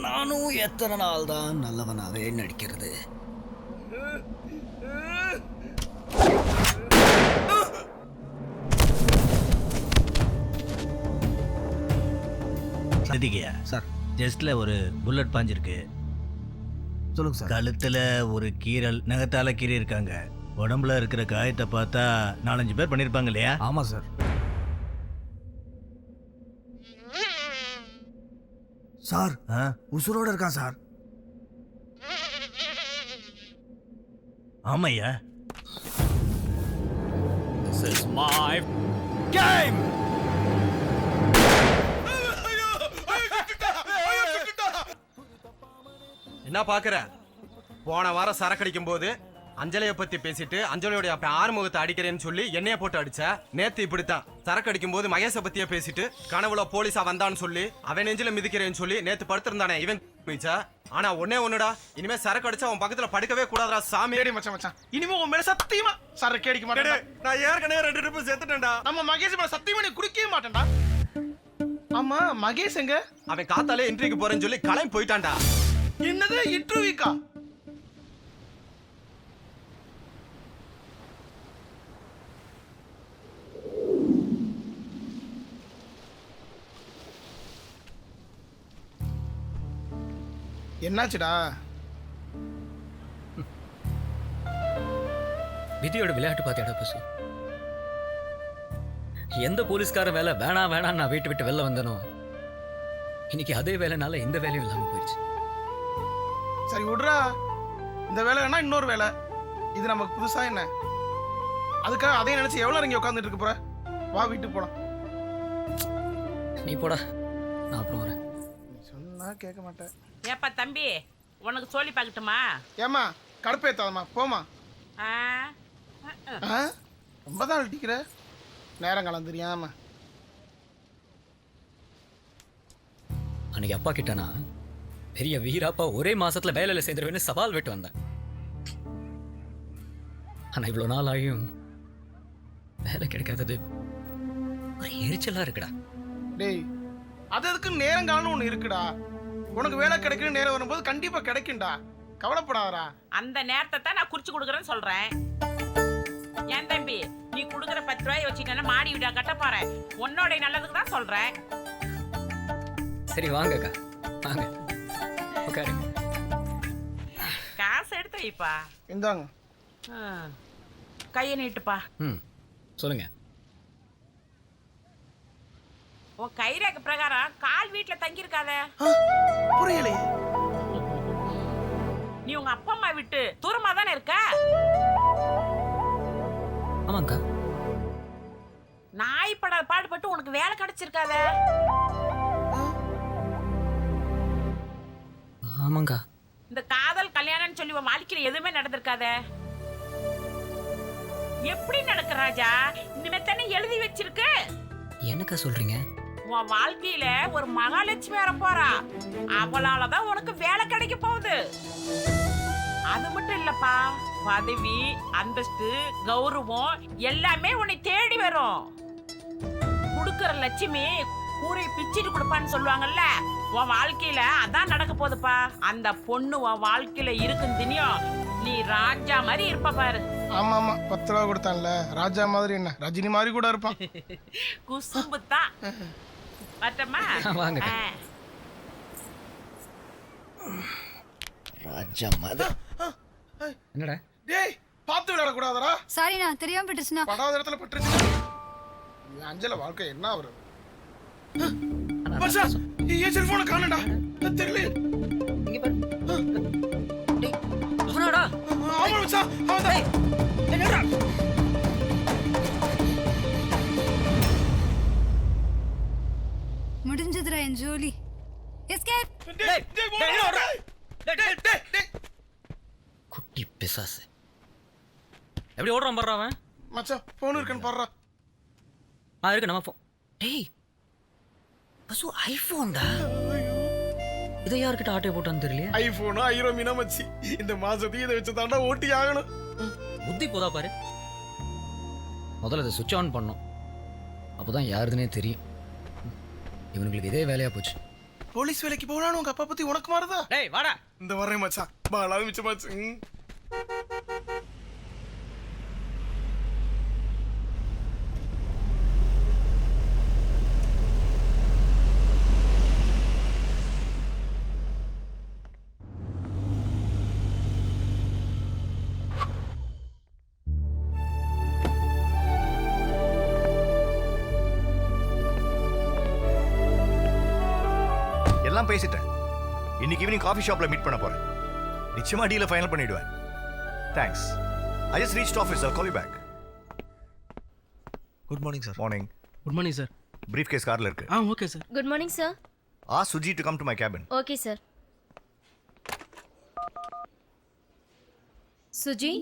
நானும் எத்தனை நாள் தான் நல்லவனாவே நடிக்கிறது. சதிகையா சார், ஜஸ்ட்ல ஒரு புல்லட் பாஞ்சிருக்கு. சொல்லுங்க சார். கழுத்துல ஒரு கீறல், நகத்தால கீறி இருக்காங்க. உடம்புல இருக்கிற காயத்தை பார்த்தா 4-5 பேர் பண்ணிருப்பாங்க இல்லையா? ஆமா சார். சார் உசுரோட இருக்கான் சார். ஆமையா? This is my game. என்ன பாக்குற? போன வாரம் சரக்கடிக்கும் போது அஞ்சலியை பத்தி பேசிட்டு அஞ்சலியோட அப்ப ஆறுமுகத்தை அடிக்கிறேன்னு சொல்லி என்னைய போட்டு அடிச்ச. நேத்து இப்படித்தான் சரக்கு அடிக்கும் போது மகேஷ பத்திய பேசிட்டு கனவுல போலீஸா வந்தான்னு சொல்லி அவன் நெஞ்சில மிதிக்கிறேன்னு சொல்லி நேத்து படுத்திருந்தானே இவன் மீச்சா. ஆனா ஒன்னே ஒண்ணுடா, இனிமே சரக்கு அடிச்சா அவன் பக்கத்துல படுக்கவே கூடாதுடா சாமி. மச்சான் இனிமே உன் மேல சத்தியமா சரக்கு அடிக்க மாட்டேன். நான் ஏற்கனவே 2 ட்ரிப் செத்துட்டேன்டா. நம்ம மகேஷ் மேல சத்தியமா நீ குடிக்கவே மாட்டேன்டா. ஆமா மகேஷ் எங்க? அவன் காத்தாலே இன்டர்வியூக்கு போறேன்னு சொல்லி கிளம்பி போயிட்டான்டா. என்னது இன்டர்வியூக்கா? என்னாச்சுடா? விதியோட விளையாட்டு பார்த்தியாடா பசு? எந்த போலீஸ்கார வேலை வேணாம் வேணாம் நான் வீட்டு விட்டு வெளில வந்தனோ, இன்னைக்கு அதே வேலைனால இந்த வேலையும் இல்லாம போயிடுச்சு. சரி விடுறா, இந்த வேலை வேணா இன்னொரு வேலை, இது நமக்கு புதுசா என்ன? அதுக்காக அதையும் நினைச்சு எவ்வளவு இங்க உட்காந்துட்டு இருக்க போற? வா வீட்டுக்கு போலாம். நீ போடா, நான் அப்புறம் வரேன். சொன்னா கேட்க மாட்டேன். ஏப்பா தம்பி, உனக்கு சொல்லி பார்க்கட்டுமா? ஏமா கடுப்பேத்தாதம்மா, போமா. ரொம்ப தான் அழட்டிக்கிற, நேரம் காலம் தெரியாம. அன்னைக்கு அப்பா கிட்டனா பெரிய வீராப்பா ஒரே மாசத்துல வேலையில சேர்ந்துருவேன்னு சவால் விட்டு வந்தேன். ஆனா இவ்வளவு நாள் ஆகியும் வேலை கிடைக்காதது ஒரு எரிச்சலா இருக்குடா. டேய், அது அதுக்கு நேரம் காலம் ஒண்ணு இருக்குடா. உனக்கு வேலை கிடைக்கிற நேரம் வரும்போது கண்டிப்பா கிடைக்கும்டா, கவலைப்படாதடா. அந்த நேரத்தை தான் நான் குறிச்சு கொடுக்குறேன்னு சொல்றேன். ஏன் தம்பி, நீ கொடுக்குற 10 ரூபாய் வச்சுட்டேன்னா மாடி வீடா கட்ட போறேன். உன்னோட நல்லதுக்கு தான் சொல்றேன். சரி வாங்கக்கா, வாங்க உட்காருங்க. காசு எடுத்து வைப்பா. இந்தாங்க. கையை நீட்டுப்பா. சொல்லுங்க. உன் கைரேக பிரகாரம் கால் வீட்டுல தங்கியிருக்காத. புரியலையே. நீ உங்க அப்பா அம்மா விட்டு தூரமா தானே இருக்க? ஆமாங்கா. நாய் படாத பாடுபட்டு உனக்கு வேலை கிடைச்சிருக்காத. ஆமாங்கா. இந்த காதல் கல்யாணம்னு சொல்லி உன் வாழ்க்கையில எதுவுமே நடந்திருக்காத. எப்படி நடக்க ராஜா? இனிமே தானே எழுதி வச்சிருக்கு. என்னக்கா சொல்றீங்க? உன் வாழ்க்கையில ஒரு மகாலட்சுமி வர போறா. அவளாலதான் உனக்கு வேலை கிடைக்க போகுது. அது மட்டும் இல்லப்பா, பதவி, அந்தஸ்து, கௌரவம் எல்லாமே உன்னை தேடி வரும். குடுக்கற லட்சுமி கூரை பிச்சிட்டு கொடுப்பான்னு சொல்லுவாங்கல்ல, உன் வாழ்க்கையில அதான் நடக்க போகுதுப்பா. அந்த பொண்ணு உன் வாழ்க்கையில இருக்கும் தினியும் நீ ராஜா மாதிரி இருப்ப பாரு. ஆமா ஆமா, 10 ரூபா கொடுத்தான்ல, ராஜா மாதிரி என்ன ரஜினி மாதிரி கூட இருப்பான். குசும்பு தான். வரட்டுமா? வாங்க. ராஜா மாதிரி. என்னடா? டேய், பார்த்து விளையாட கூடாதடா. சாரி, நான் தெரியாம பட்டுச்சுனா. படாத இடத்துல பட்டுருச்சு. அஞ்சல வாழ்க்கை என்ன ஆவறது? மச்சான், ஏன் செல்போனை காணடா? தெரியல. இங்க பாரு. டேய், அவனாடா? ஆமா மச்சான், அவன்தான். என்னடா? முடிஞ்சதுடா என் ஜோலி. எஸ்கேப். குட்டி பிசாசு. எப்படி ஓடுறான் பாரு அவன். மச்சான், போன் இருக்குன்னு பாருடா. இருக்கு நம்ம போன். டேய், பசு ஐபோன்டா. இதை யார்கிட்ட ஆட்டோ போட்டான்னு தெரியல. ஐபோனோ ஐரோ மீனா மச்சி, இந்த மாசத்துக்கு இதை வச்சு தாண்டா ஓட்டி ஆகணும். புத்தி போதா பாரு. முதல்ல இதை சுவிட்ச் ஆன் பண்ணோம். அப்போ தான் யாருதுனே தெரியும். இவனுங்களுக்கு இதே வேலையாக போச்சு. போலீஸ் வேலைக்கு போகலான்னு உங்க அப்பா பத்தி உனக்கு மாறுதா? டேய் வாடா. இந்த வரேன் மச்சான். பாலாவது மிச்சமாச்சு. எல்லாம் பேசிட்டேன். இன்னைக்கு ஈவினிங் காஃபி ஷாப்ல மீட் பண்ண போறேன். நிச்சயமா டீல ஃபைனல் பண்ணிடுவேன். Thanks. I just reached office. I'll call you back. Good morning sir. Morning. Good morning sir. Brief case கார்ல இருக்கு. Okay sir. Good morning sir. Ask Suji to come to my cabin. Okay sir. Suji,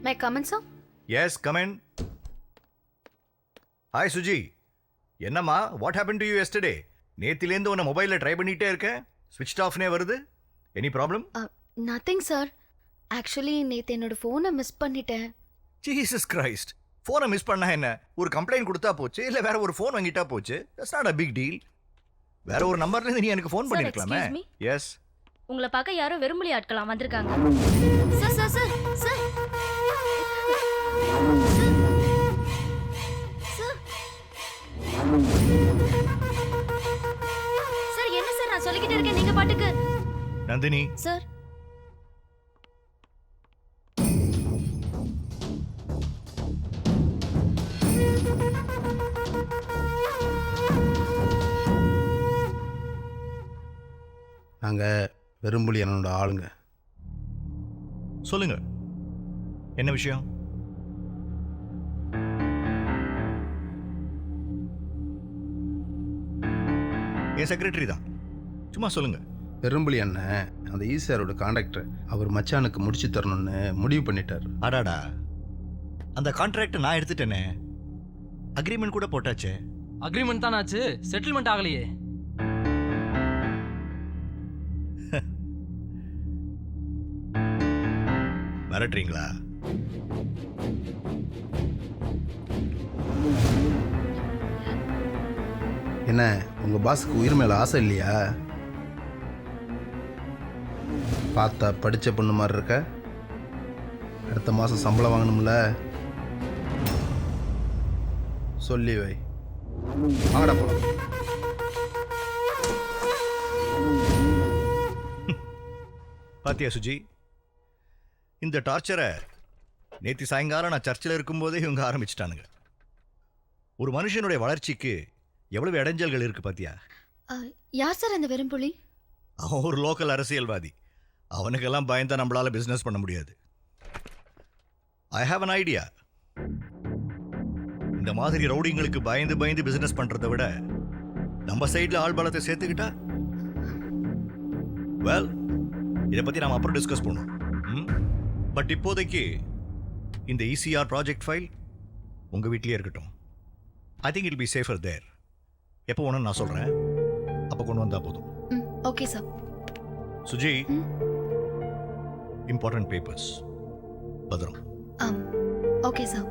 my comment sir? Yes, come in. Hi Suji. என்னம்மா, what happened to you yesterday? நேத்திலேந்து உன்னை மொபைல்ல try பண்ணிட்டே இருக்கேன். ஸ்விட்ச் ஆஃப்னே வருது. Any problem? Nothing sir. Actually நேற்று என்னோட ஃபோனை மிஸ் பண்ணிட்டேன். Jesus Christ. ஃபோனை மிஸ் பண்ணா என்ன? ஒரு கம்ப்ளைண்ட் கொடுத்தா போச்சு, இல்ல வேற ஒரு ஃபோன் வாங்கிட்டா போச்சு. That's not a big deal. வேற ஒரு நம்பர்ல இருந்து நீ எனக்கு ஃபோன் Sir, பண்ணிருக்கலாமே. excuse me? எஸ். உங்களை பார்க்க யாரோ வெறுமொழி ஆட்களாம் வந்திருக்காங்க. Sir sir sir sir sir என்ன சார் நான் சொல்லிக்கிட்டே இருக்கேன் நீங்க பாட்டுக்கு. நந்தினி. சார் நாங்கள் வெறும்புலி என்னோட ஆளுங்க. சொல்லுங்க, என்ன விஷயம்? என் செக்ரட்டரி தான், சும்மா சொல்லுங்க. வெறும்புலி அண்ணன் அந்த ஈசிஆரோட கான்ட்ராக்டர் அவர் மச்சானுக்கு முடிச்சு தரணும்னு முடிவு பண்ணிட்டார். அடாடா, அந்த கான்ட்ராக்ட் நான் எடுத்துட்டேனே. அக்ரிமெண்ட் கூட போட்டாச்சே. அக்ரிமெண்ட் தான் ஆச்சு, செட்டில்மெண்ட் ஆகலையே. மிரட்டுறீங்களா? என்ன உங்கள் பாஸுக்கு உயிர் மேலே ஆசை இல்லையா? பார்த்தா படித்த பொண்ணு மாதிரி இருக்க. அடுத்த மாதம் சம்பளம் வாங்கணும்ல, சொல்லி வை. வாங்கடா போலாம். பாத்தியா சுஜி, இந்த டார்ச்சரை நேற்று சாயங்காலம் நான் சர்ச்சில் இருக்கும்போதே இவங்க ஆரம்பிச்சிட்டானுங்க. ஒரு மனுஷனுடைய வளர்ச்சிக்கு எவ்வளவு இடைஞ்சல்கள் இருக்கு பாத்தியா? யார் சார் அந்த வெறும்புலி? அவன் ஒரு லோக்கல் அரசியல்வாதி. அவனுக்கெல்லாம் பயந்தா நம்மளால பிஸ்னஸ் பண்ண முடியாது. I have an idea. இந்த மாதிரி ரவுடிங்களுக்கு பயந்து பயந்து பிசினஸ் பண்றதை விட நம்ம சைட்ல ஆள் பலத்தை சேர்த்துக்கிட்டா, வெல், இதை பத்தி நாம அப்புறம் டிஸ்கஸ் பண்ணுவோம். பட் இப்போதைக்கு இந்த ECR ப்ராஜெக்ட் ஃபைல் உங்க வீட்லயே இருக்கட்டும். I think it be safer there. எப்போ வேணும்னு நான் சொல்றேன், அப்போ கொண்டு வந்தா போதும். Okay sir. Suji, important papers பத்திரம். Okay sir.